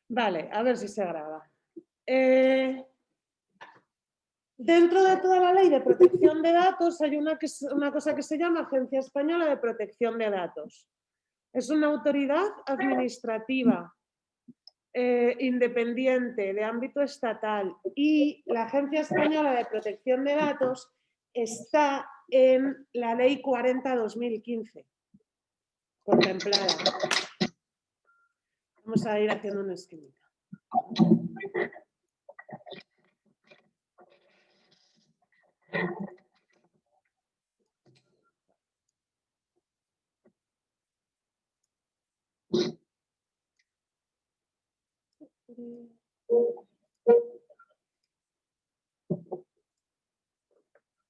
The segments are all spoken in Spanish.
Vale, a ver si se graba. Dentro de toda la ley de protección de datos hay una cosa que se llama Agencia Española de Protección de Datos. Es una autoridad administrativa independiente de ámbito estatal y la Agencia Española de Protección de Datos está en la Ley 40/2015 contemplada. Vamos a ir haciendo un esquemita.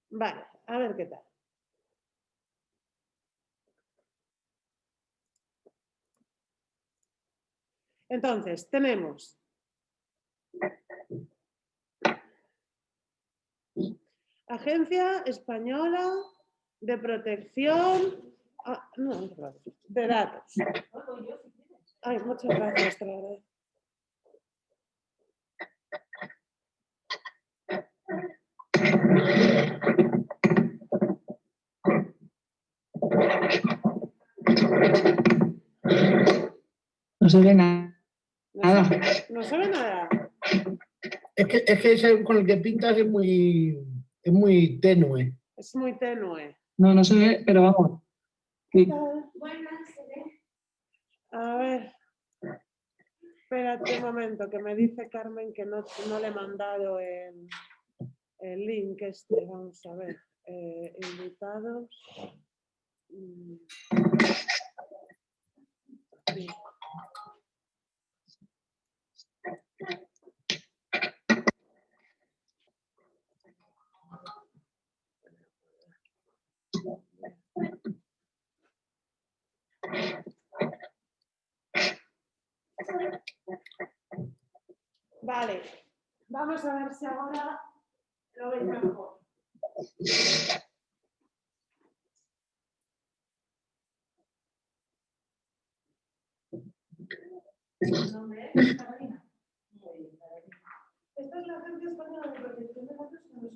Vale, a ver qué tal. Entonces, tenemos Agencia Española de Protección de Datos. Ay, muchas gracias, te lo agradezco. No se ve nada. No se ve nada. Es que ese con el que pintas es muy tenue. Es muy tenue. No se ve, pero vamos. Sí. A ver. Espérate un momento, que me dice Carmen que no le he mandado el link este. Vamos a ver. Invitados. Sí. Vale, vamos a ver si ahora lo veis mejor. Esta es la Agencia Española de Protección de Datos que nos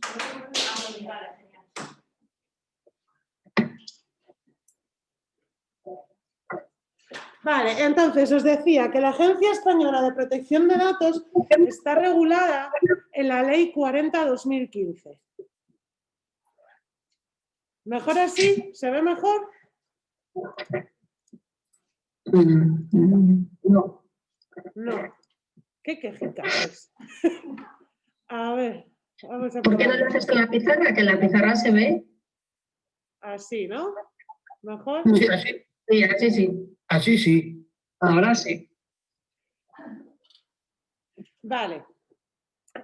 Vale, entonces os decía que la Agencia Española de Protección de Datos está regulada en la Ley 40/2015. ¿Mejor así? ¿Se ve mejor? No. No. ¿Qué quejica es? A ver, vamos a ¿Por qué no probar. lo haces con la pizarra? Que la pizarra se ve. Así, ¿no? ¿Mejor? Sí, así. Sí, así sí. Así sí. Ahora sí. Vale.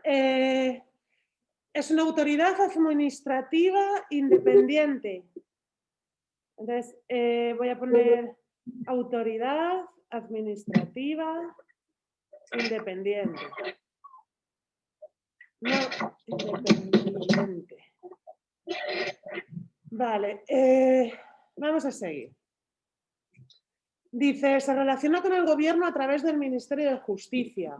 Es una autoridad administrativa independiente. Entonces, voy a poner autoridad administrativa independiente. No, independiente. Vale, vamos a seguir. Dice, se relaciona con el gobierno a través del Ministerio de Justicia.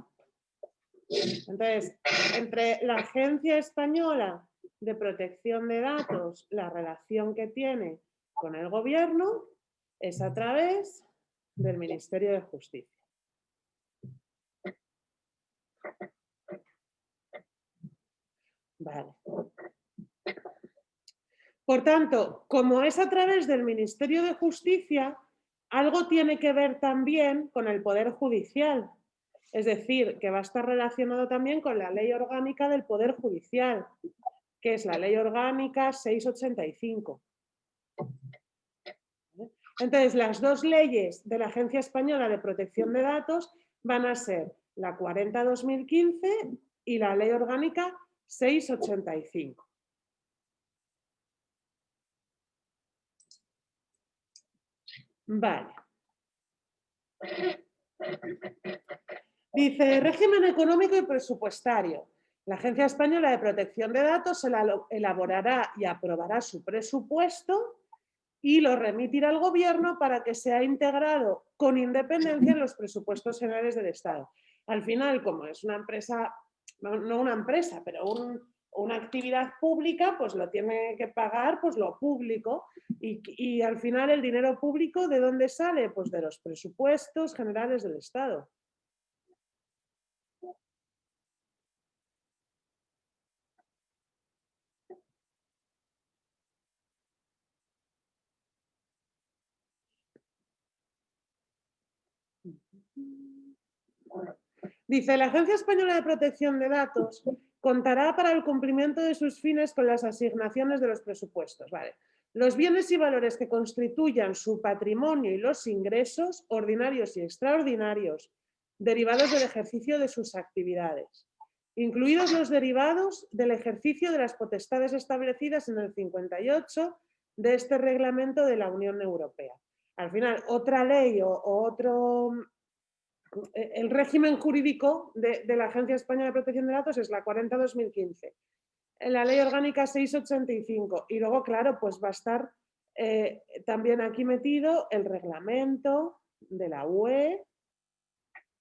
Entonces, entre la Agencia Española de Protección de Datos, la relación que tiene con el gobierno es a través del Ministerio de Justicia. Vale. Por tanto, como es a través del Ministerio de Justicia, algo tiene que ver también con el Poder Judicial. Es decir, que va a estar relacionado también con la Ley Orgánica del Poder Judicial, que es la Ley Orgánica 685. Entonces, las dos leyes de la Agencia Española de Protección de Datos van a ser la 40/2015 y la Ley Orgánica 685. Vale. Dice, régimen económico y presupuestario. La Agencia Española de Protección de Datos elaborará y aprobará su presupuesto y lo remitirá al Gobierno para que sea integrado con independencia en los presupuestos generales del Estado. Al final, como es una empresa, no una empresa, pero una actividad pública, pues lo tiene que pagar pues lo público y al final el dinero público, ¿de dónde sale? Pues de los presupuestos generales del Estado. Dice, la Agencia Española de Protección de Datos contará para el cumplimiento de sus fines con las asignaciones de los presupuestos. Vale. Los bienes y valores que constituyan su patrimonio y los ingresos, ordinarios y extraordinarios, derivados del ejercicio de sus actividades, incluidos los derivados del ejercicio de las potestades establecidas en el 58 de este reglamento de la Unión Europea. Al final, otra ley o otro... El régimen jurídico de la Agencia Española de Protección de Datos es la 40-2015, la Ley Orgánica 685 y luego, claro, pues va a estar también aquí metido el reglamento de la UE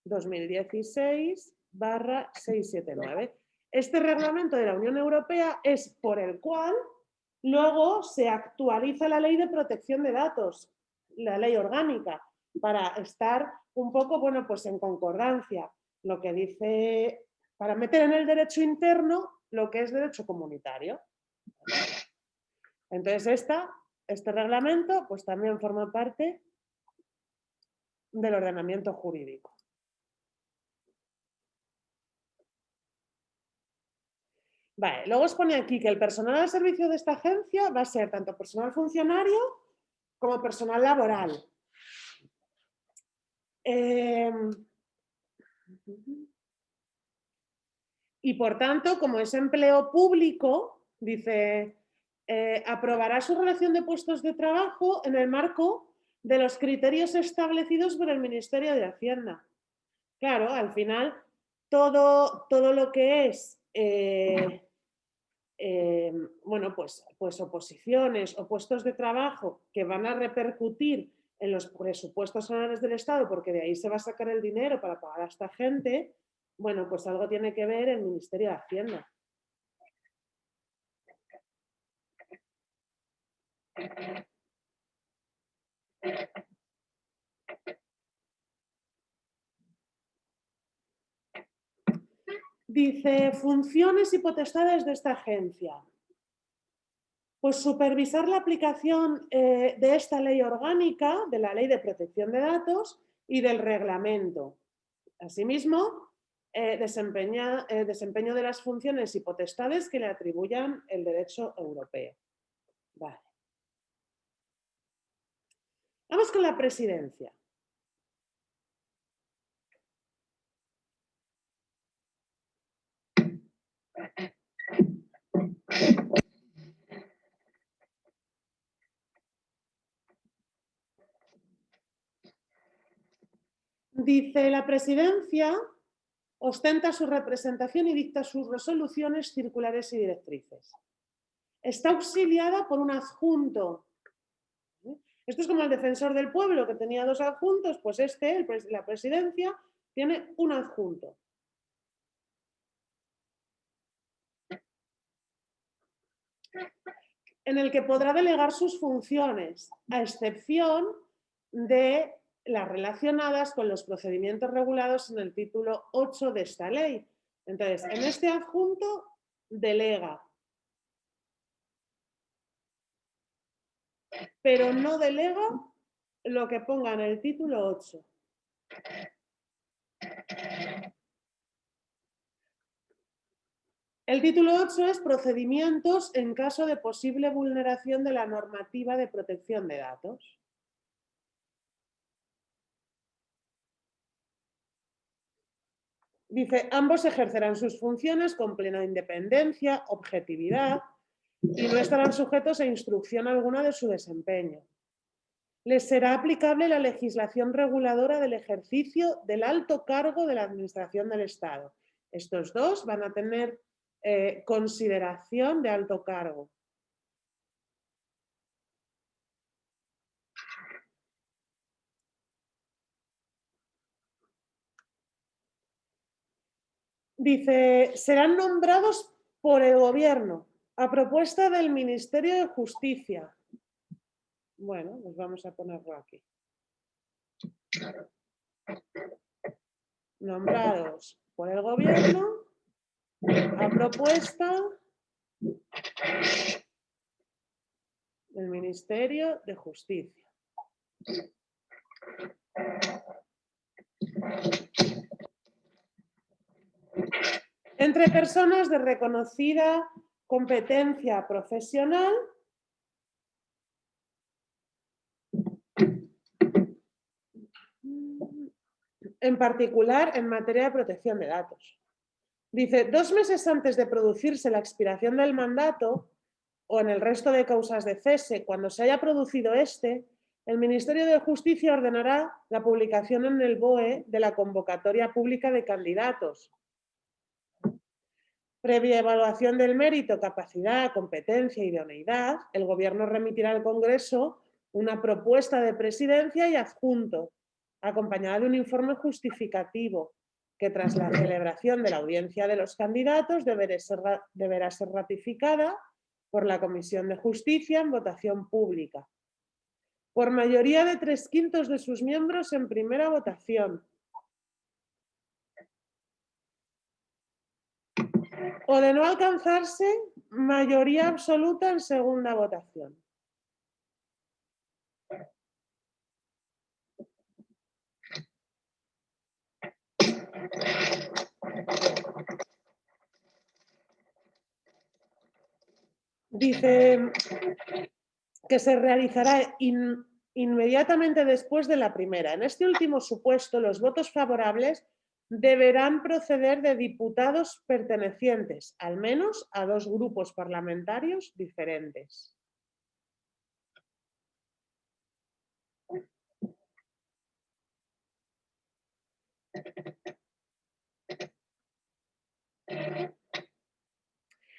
2016/679. Este reglamento de la Unión Europea es por el cual luego se actualiza la Ley de Protección de Datos, la Ley Orgánica, para estar un poco, bueno, pues en concordancia, lo que dice, para meter en el derecho interno lo que es derecho comunitario. Entonces este reglamento pues también forma parte del ordenamiento jurídico. Vale, luego os pone aquí que el personal al servicio de esta agencia va a ser tanto personal funcionario como personal laboral. Y por tanto, como es empleo público, dice, aprobará su relación de puestos de trabajo en el marco de los criterios establecidos por el Ministerio de Hacienda. Claro, al final, todo lo que es, bueno, pues oposiciones o puestos de trabajo que van a repercutir en los presupuestos generales del Estado, porque de ahí se va a sacar el dinero para pagar a esta gente, bueno, pues algo tiene que ver el Ministerio de Hacienda. Dice, funciones y potestades de esta agencia. Pues supervisar la aplicación de esta ley orgánica, de la Ley de Protección de Datos y del reglamento. Asimismo, desempeño de las funciones y potestades que le atribuyan el derecho europeo. Vale. Vamos con la presidencia. Dice, la presidencia ostenta su representación y dicta sus resoluciones, circulares y directrices. Está auxiliada por un adjunto. Esto es como el defensor del pueblo, que tenía 2 adjuntos, pues la presidencia, tiene un adjunto. En el que podrá delegar sus funciones, a excepción de las relacionadas con los procedimientos regulados en el título 8 de esta ley. Entonces, en este adjunto delega, pero no delega lo que ponga en el título 8. El título 8 es procedimientos en caso de posible vulneración de la normativa de protección de datos. Dice, ambos ejercerán sus funciones con plena independencia, objetividad y no estarán sujetos a instrucción alguna de su desempeño. Les será aplicable la legislación reguladora del ejercicio del alto cargo de la Administración del Estado. Estos dos van a tener consideración de alto cargo. Dice, serán nombrados por el Gobierno a propuesta del Ministerio de Justicia. Bueno, pues vamos a ponerlo aquí. Nombrados por el Gobierno a propuesta del Ministerio de Justicia. Entre personas de reconocida competencia profesional en particular en materia de protección de datos. Dice, 2 meses antes de producirse la expiración del mandato o en el resto de causas de cese, cuando se haya producido este, el Ministerio de Justicia ordenará la publicación en el BOE de la convocatoria pública de candidatos. Previa evaluación del mérito, capacidad, competencia y idoneidad, el Gobierno remitirá al Congreso una propuesta de presidencia y adjunto, acompañada de un informe justificativo, que tras la celebración de la audiencia de los candidatos deberá ser ratificada por la Comisión de Justicia en votación pública, por mayoría de 3/5 de sus miembros en primera votación, o de no alcanzarse mayoría absoluta en segunda votación. Dice que se realizará inmediatamente después de la primera. En este último supuesto, los votos favorables deberán proceder de diputados pertenecientes, al menos, a 2 grupos parlamentarios diferentes.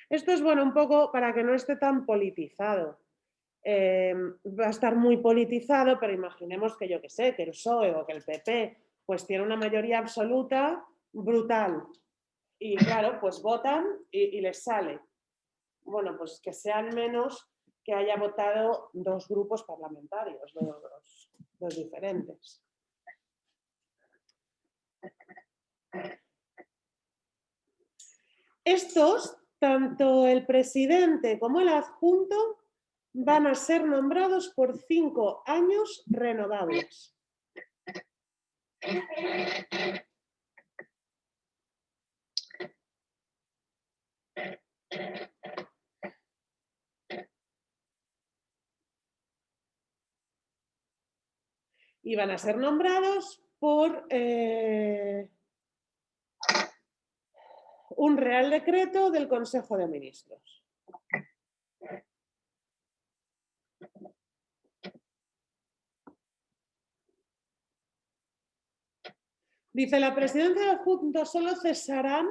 Esto es bueno un poco para que no esté tan politizado. Va a estar muy politizado, pero imaginemos que yo que sé, que el PSOE o que el PP pues tiene una mayoría absoluta brutal. Y claro, pues votan y les sale. Bueno, pues que sean menos que haya votado 2 grupos parlamentarios, dos diferentes. Estos, tanto el presidente como el adjunto, van a ser nombrados por 5 años renovables. Y van a ser nombrados por un Real Decreto del Consejo de Ministros. Dice, la presidencia del adjunto solo cesarán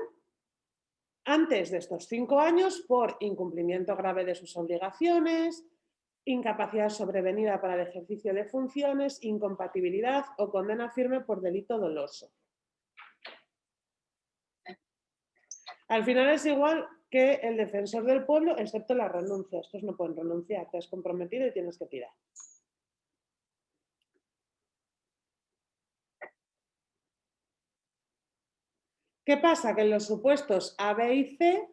antes de estos 5 años por incumplimiento grave de sus obligaciones, incapacidad sobrevenida para el ejercicio de funciones, incompatibilidad o condena firme por delito doloso. Al final es igual que el defensor del pueblo, excepto la renuncia. Estos no pueden renunciar, te has comprometido y tienes que tirar. ¿Qué pasa? Que en los supuestos A, B y C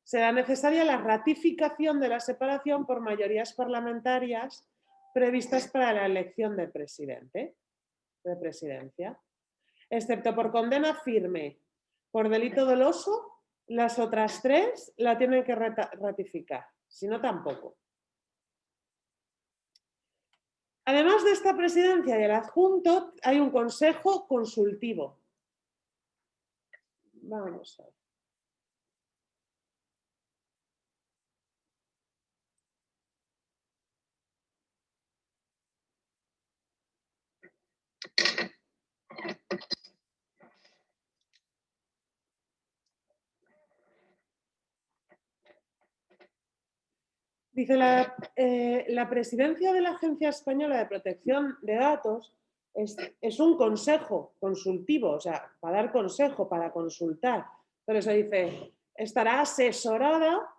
será necesaria la ratificación de la separación por mayorías parlamentarias previstas para la elección del presidente, de presidencia. Excepto por condena firme por delito doloso, las otras 3 la tienen que ratificar, si no tampoco. Además de esta presidencia y el adjunto, hay un consejo consultivo. Vamos a ver. Dice, la presidencia de la Agencia Española de Protección de Datos es un consejo consultivo, o sea, para dar consejo, para consultar, Por eso dice, estará asesorada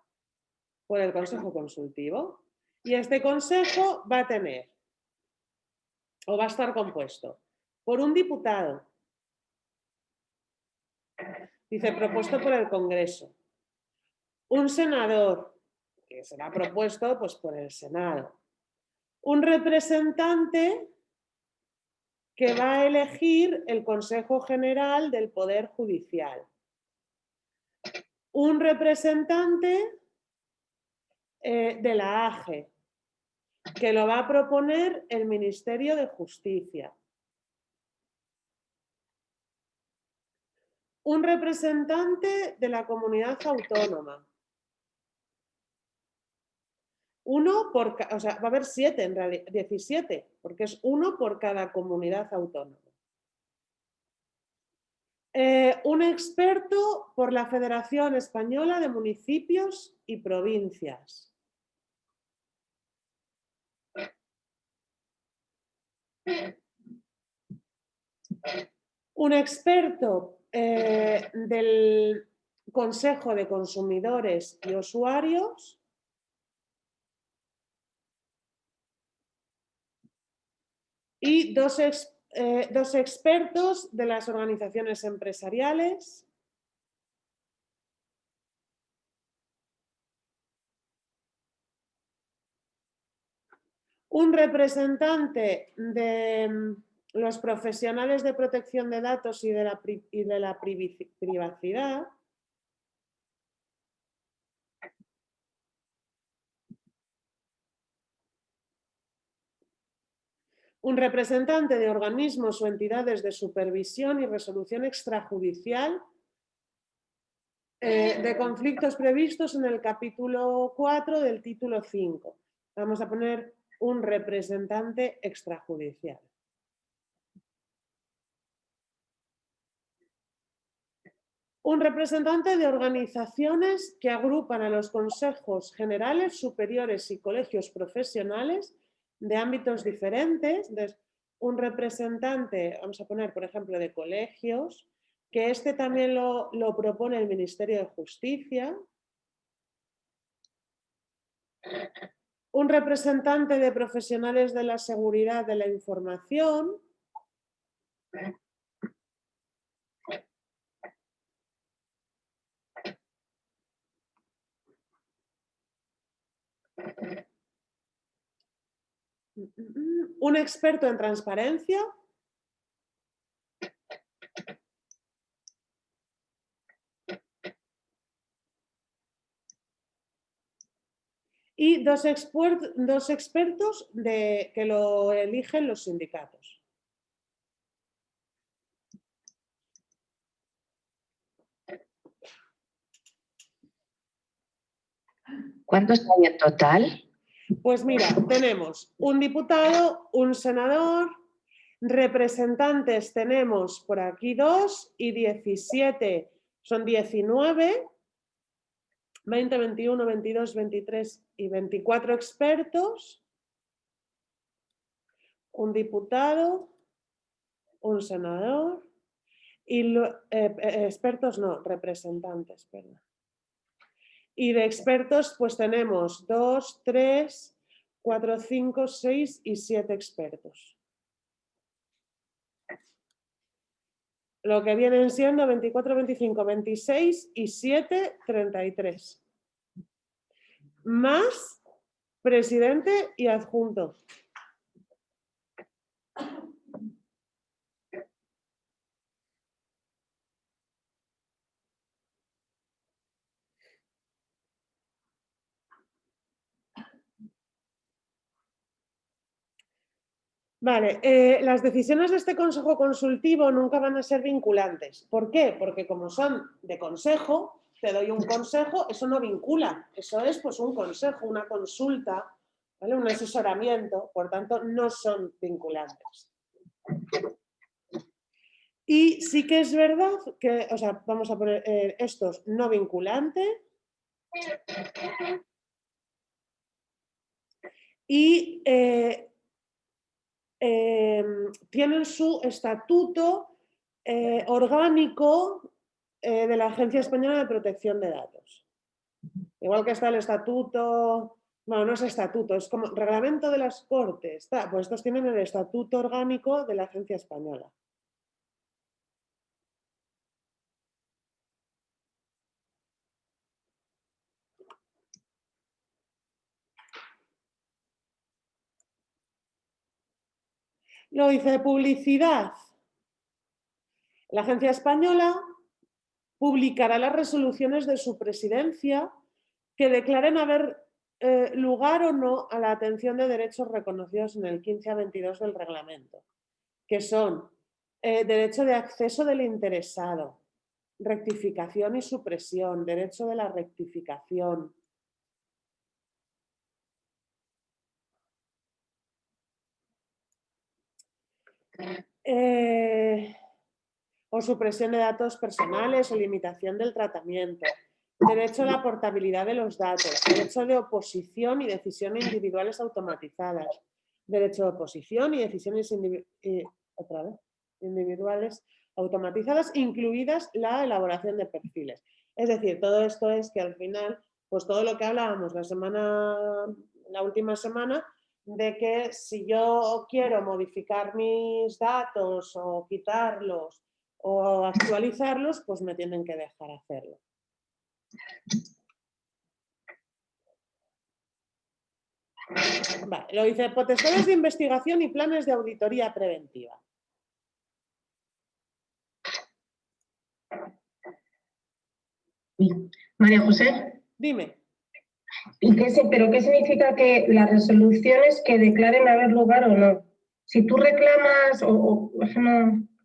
por el Consejo Consultivo. Y este consejo va a tener, o va a estar compuesto, por un diputado, dice, propuesto por el Congreso, un senador, que será propuesto pues, por el Senado, un representante que va a elegir el Consejo General del Poder Judicial, un representante de la AGE, que lo va a proponer el Ministerio de Justicia, un representante de la comunidad autónoma, uno por, o sea, va a haber 7 en realidad, 17, porque es uno por cada comunidad autónoma. Un experto por la Federación Española de Municipios y Provincias. Un experto del Consejo de Consumidores y Usuarios. Y dos expertos de las organizaciones empresariales. Un representante de los profesionales de protección de datos y de la privacidad. Un representante de organismos o entidades de supervisión y resolución extrajudicial de conflictos previstos en el capítulo 4 del título 5. Vamos a poner un representante extrajudicial. Un representante de organizaciones que agrupan a los consejos generales, superiores y colegios profesionales de ámbitos diferentes. Un representante, vamos a poner por ejemplo de colegios, que este también lo propone el Ministerio de Justicia. Un representante de profesionales de la seguridad de la información. Un experto en transparencia. Y dos expertos que lo eligen los sindicatos. ¿Cuántos hay en total? Pues mira, tenemos un diputado, un senador, representantes tenemos por aquí 2 y 17, son 19, 20, 21, 22, 23 y 24 expertos, un diputado, un senador y expertos no, representantes, perdón. Y de expertos pues tenemos 2, 3, 4, 5, 6 y 7 expertos. Lo que vienen siendo 24, 25, 26 y 7, 33. Más presidente y adjunto. Vale, las decisiones de este consejo consultivo nunca van a ser vinculantes. ¿Por qué? Porque como son de consejo, te doy un consejo, eso no vincula. Eso es pues un consejo, una consulta, ¿vale? Un asesoramiento, por tanto no son vinculantes. Y sí que es verdad que, o sea, vamos a poner estos no vinculantes. Y tienen su estatuto orgánico de la Agencia Española de Protección de Datos. Igual que está el estatuto, bueno, no es estatuto, es como reglamento de las Cortes. Pues estos tienen el estatuto orgánico de la Agencia Española. Luego dice publicidad. La Agencia Española publicará las resoluciones de su presidencia que declaren haber lugar o no a la atención de derechos reconocidos en el 15 a 22 del reglamento, que son derecho de acceso del interesado, rectificación y supresión, derecho de la rectificación. O supresión de datos personales o limitación del tratamiento, derecho a la portabilidad de los datos, derecho de oposición y decisiones individuales automatizadas, derecho de oposición y decisiones individuales automatizadas, incluidas la elaboración de perfiles. Es decir, todo esto es que al final, pues todo lo que hablábamos la última semana, de que si yo quiero modificar mis datos o quitarlos o actualizarlos, pues me tienen que dejar hacerlo. Vale, lo dice potestades de investigación y planes de auditoría preventiva. María José. Dime. ¿Pero qué significa que las resoluciones que declaren haber lugar o no? Si tú reclamas, no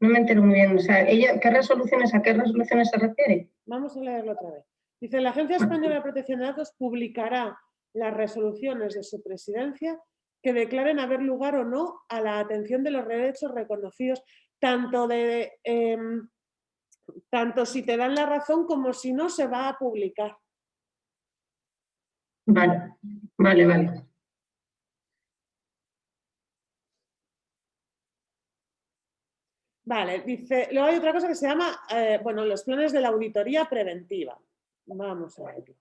me entero muy bien, o sea, ¿a qué resoluciones se refiere? Vamos a leerlo otra vez. Dice, la Agencia Española de Protección de Datos publicará las resoluciones de su presidencia que declaren haber lugar o no a la atención de los derechos reconocidos, tanto si te dan la razón como si no se va a publicar. Vale, vale, vale. Vale, dice, luego hay otra cosa que se llama, bueno, los planes de la auditoría preventiva. Vamos a verlo.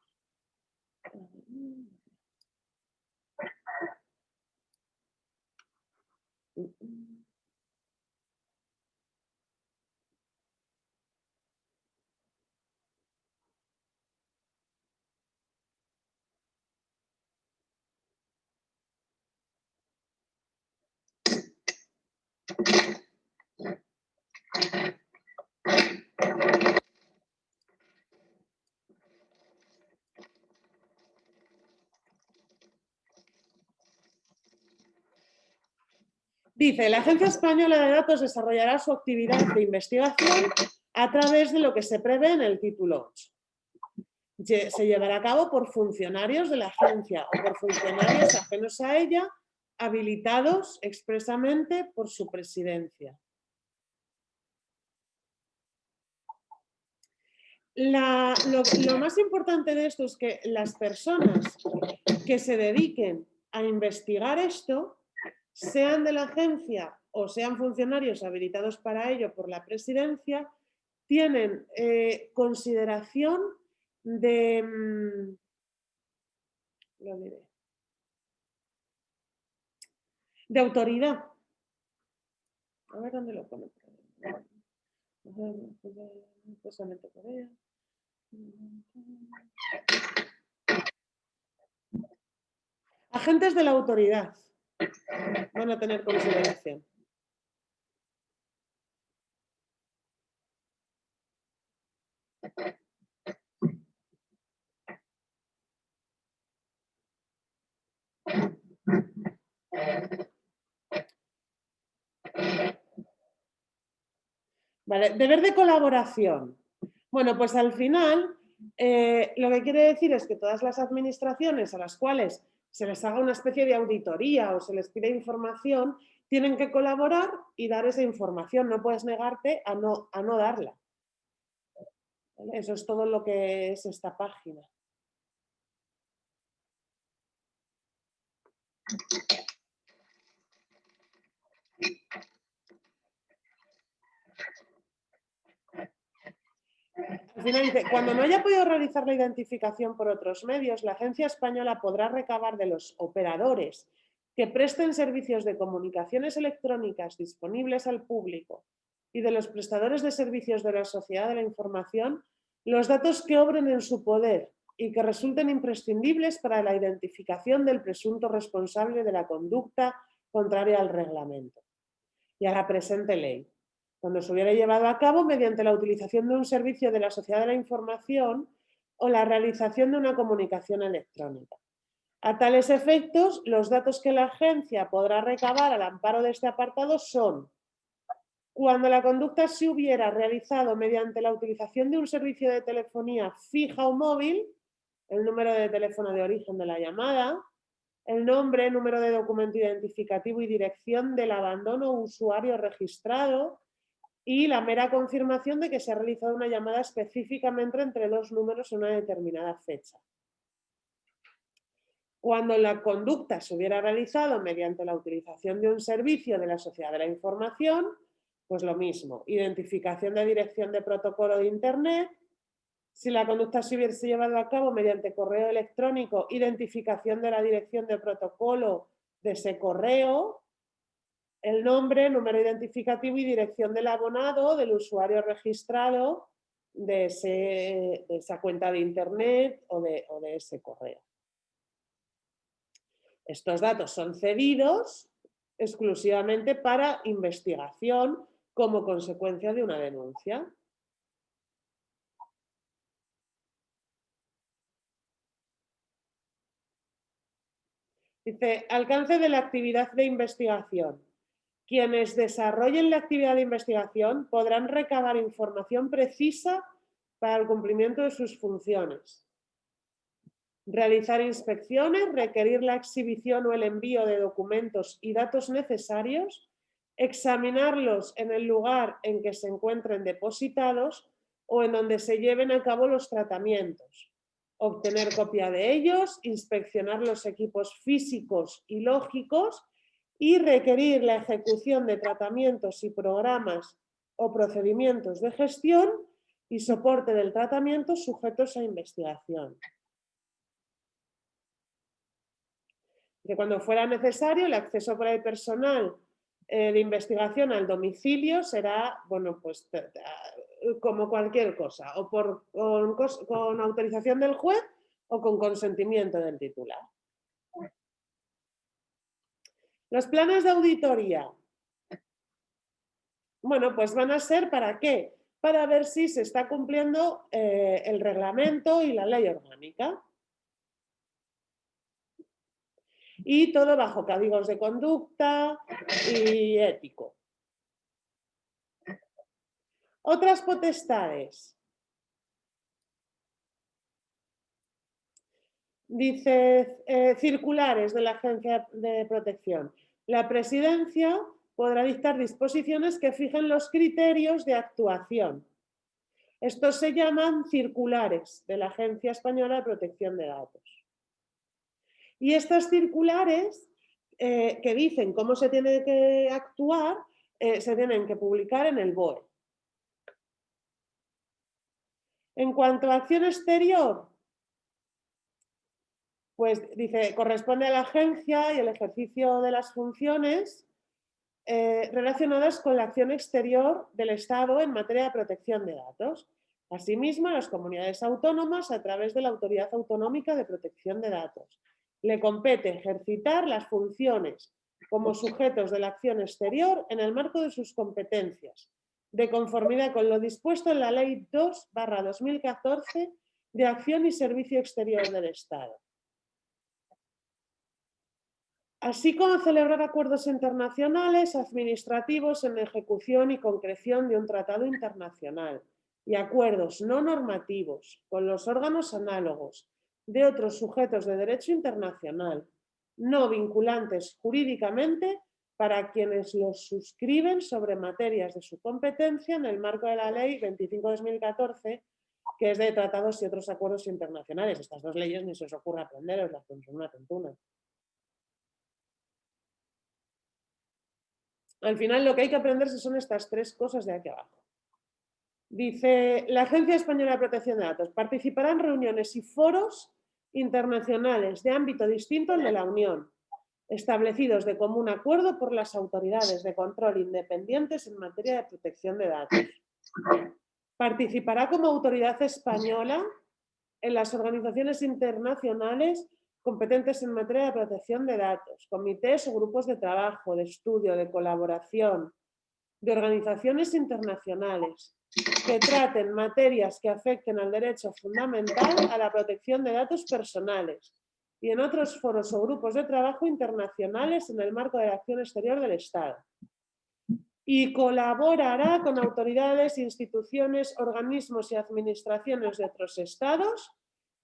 Dice, la Agencia Española de Datos desarrollará su actividad de investigación a través de lo que se prevé en el título 8. Se llevará a cabo por funcionarios de la agencia o por funcionarios ajenos a ella, habilitados expresamente por su presidencia. Lo más importante de esto es que las personas que se dediquen a investigar esto, sean de la agencia o sean funcionarios habilitados para ello por la presidencia, tienen consideración de autoridad. A ver dónde lo pone. Agentes de la autoridad van a tener consideración. Vale, deber de colaboración. Bueno, pues al final lo que quiere decir es que todas las administraciones a las cuales se les haga una especie de auditoría o se les pide información, tienen que colaborar y dar esa información. No puedes negarte a no darla. ¿Vale? Eso es todo lo que es esta página. final dice, cuando no haya podido realizar la identificación por otros medios, la Agencia Española podrá recabar de los operadores que presten servicios de comunicaciones electrónicas disponibles al público y de los prestadores de servicios de la sociedad de la información los datos que obren en su poder y que resulten imprescindibles para la identificación del presunto responsable de la conducta contraria al reglamento y a la presente ley, cuando se hubiera llevado a cabo mediante la utilización de un servicio de la sociedad de la información o la realización de una comunicación electrónica. A tales efectos, los datos que la agencia podrá recabar al amparo de este apartado son: cuando la conducta se hubiera realizado mediante la utilización de un servicio de telefonía fija o móvil, el número de teléfono de origen de la llamada, el nombre, número de documento identificativo y dirección del abandono o usuario registrado y la mera confirmación de que se ha realizado una llamada específicamente entre dos números en una determinada fecha. Cuando la conducta se hubiera realizado mediante la utilización de un servicio de la sociedad de la información, pues lo mismo, identificación de dirección de protocolo de Internet. Si la conducta se hubiese llevado a cabo mediante correo electrónico, identificación de la dirección de protocolo de ese correo, el nombre, número identificativo y dirección del abonado, del usuario registrado de esa cuenta de Internet o de ese correo. Estos datos son cedidos exclusivamente para investigación como consecuencia de una denuncia. Dice, alcance de la actividad de investigación. Quienes desarrollen la actividad de investigación podrán recabar información precisa para el cumplimiento de sus funciones. Realizar inspecciones, requerir la exhibición o el envío de documentos y datos necesarios, examinarlos en el lugar en que se encuentren depositados o en donde se lleven a cabo los tratamientos, obtener copia de ellos, inspeccionar los equipos físicos y lógicos y requerir la ejecución de tratamientos y programas o procedimientos de gestión y soporte del tratamiento sujetos a investigación. Que cuando fuera necesario, el acceso por el personal de investigación al domicilio será, bueno, pues como cualquier cosa, o con autorización del juez o con consentimiento del titular. Los planes de auditoría. Bueno, pues van a ser ¿para qué? Para ver si se está cumpliendo el reglamento y la ley orgánica. Y todo bajo códigos de conducta y ético. Otras potestades. Dice circulares de la Agencia de Protección. La Presidencia podrá dictar disposiciones que fijen los criterios de actuación. Estos se llaman circulares de la Agencia Española de Protección de Datos. Y estas circulares que dicen cómo se tiene que actuar, se tienen que publicar en el BOE. En cuanto a acción exterior, pues dice, corresponde a la agencia y el ejercicio de las funciones relacionadas con la acción exterior del Estado en materia de protección de datos. Asimismo, a las comunidades autónomas a través de la Autoridad Autonómica de Protección de Datos. Le compete ejercitar las funciones como sujetos de la acción exterior en el marco de sus competencias, de conformidad con lo dispuesto en la Ley 2/2014 de Acción y Servicio Exterior del Estado. Así como celebrar acuerdos internacionales administrativos en ejecución y concreción de un tratado internacional y acuerdos no normativos con los órganos análogos de otros sujetos de derecho internacional, no vinculantes jurídicamente para quienes los suscriben sobre materias de su competencia en el marco de la Ley 25/2014, que es de tratados y otros acuerdos internacionales. Estas dos leyes ni se os ocurre aprenderoslas, son una tontuna. Al final lo que hay que aprenderse son estas tres cosas de aquí abajo. Dice, la Agencia Española de Protección de Datos participará en reuniones y foros internacionales de ámbito distinto al de la Unión, establecidos de común acuerdo por las autoridades de control independientes en materia de protección de datos. Participará como autoridad española en las organizaciones internacionales competentes en materia de protección de datos, comités o grupos de trabajo, de estudio, de colaboración, de organizaciones internacionales que traten materias que afecten al derecho fundamental a la protección de datos personales y en otros foros o grupos de trabajo internacionales en el marco de la acción exterior del Estado. Y colaborará con autoridades, instituciones, organismos y administraciones de otros estados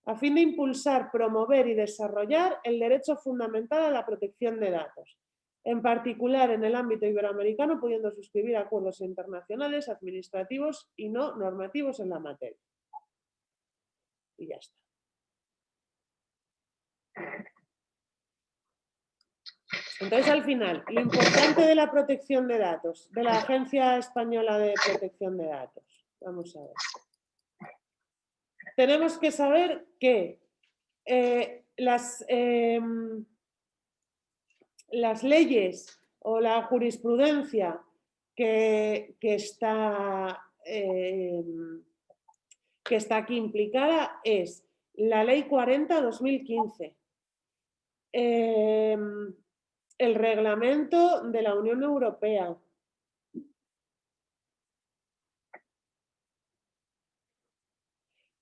a fin de impulsar, promover y desarrollar el derecho fundamental a la protección de datos, en particular en el ámbito iberoamericano, pudiendo suscribir acuerdos internacionales, administrativos y no normativos en la materia. Y ya está. Entonces, al final, lo importante de la protección de datos, de la Agencia Española de Protección de Datos. Vamos a ver. Tenemos que saber que las leyes o la jurisprudencia que está aquí implicada es la Ley 40/2015, el reglamento de la Unión Europea,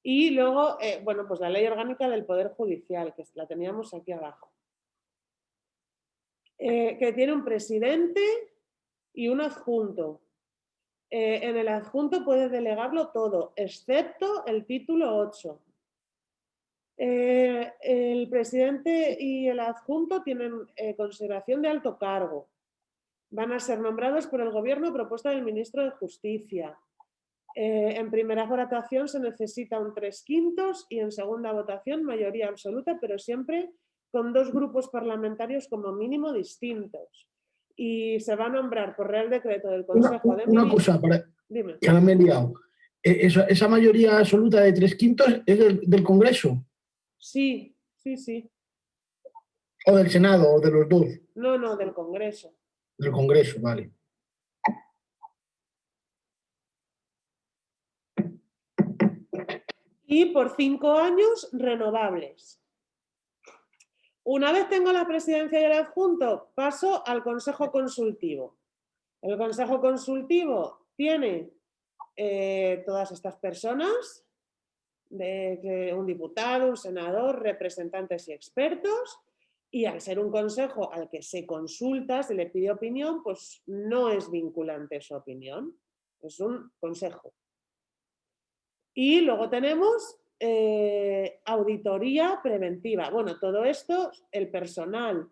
y luego, bueno, pues la Ley Orgánica del Poder Judicial, que la teníamos aquí abajo, que tiene un presidente y un adjunto. En el adjunto puede delegarlo todo, excepto el título 8. El presidente y el adjunto tienen consideración de alto cargo. Van a ser nombrados por el gobierno a propuesta del ministro de Justicia. En primera votación se necesita un 3/5 y en segunda votación mayoría absoluta, pero siempre con 2 grupos parlamentarios como mínimo distintos. Y se va a nombrar por Real Decreto del Consejo de Una Ministros. cosa, Dime. que ahora me he liado. Esa mayoría absoluta de 3/5 es del Congreso Sí, sí, sí. o del Senado o de los dos. No, del Congreso. Del Congreso, vale. Y por 5 años renovables. Una vez tengo la presidencia y el adjunto, paso al Consejo Consultivo. El Consejo Consultivo tiene todas estas personas, un diputado, un senador, representantes y expertos, y al ser un consejo al que se consulta, se le pide opinión, pues no es vinculante su opinión, es un consejo. Y luego tenemos auditoría preventiva. Bueno, todo esto, el personal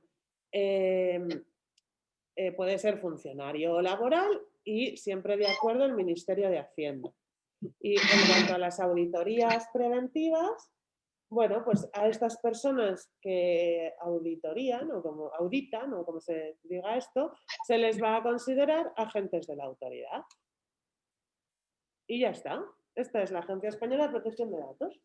puede ser funcionario laboral y siempre de acuerdo al Ministerio de Hacienda. Y en cuanto a las auditorías preventivas, bueno, pues a estas personas que auditorían o como auditan o como se diga esto, se les va a considerar agentes de la autoridad. Y ya está. Esta es la Agencia Española de Protección de Datos.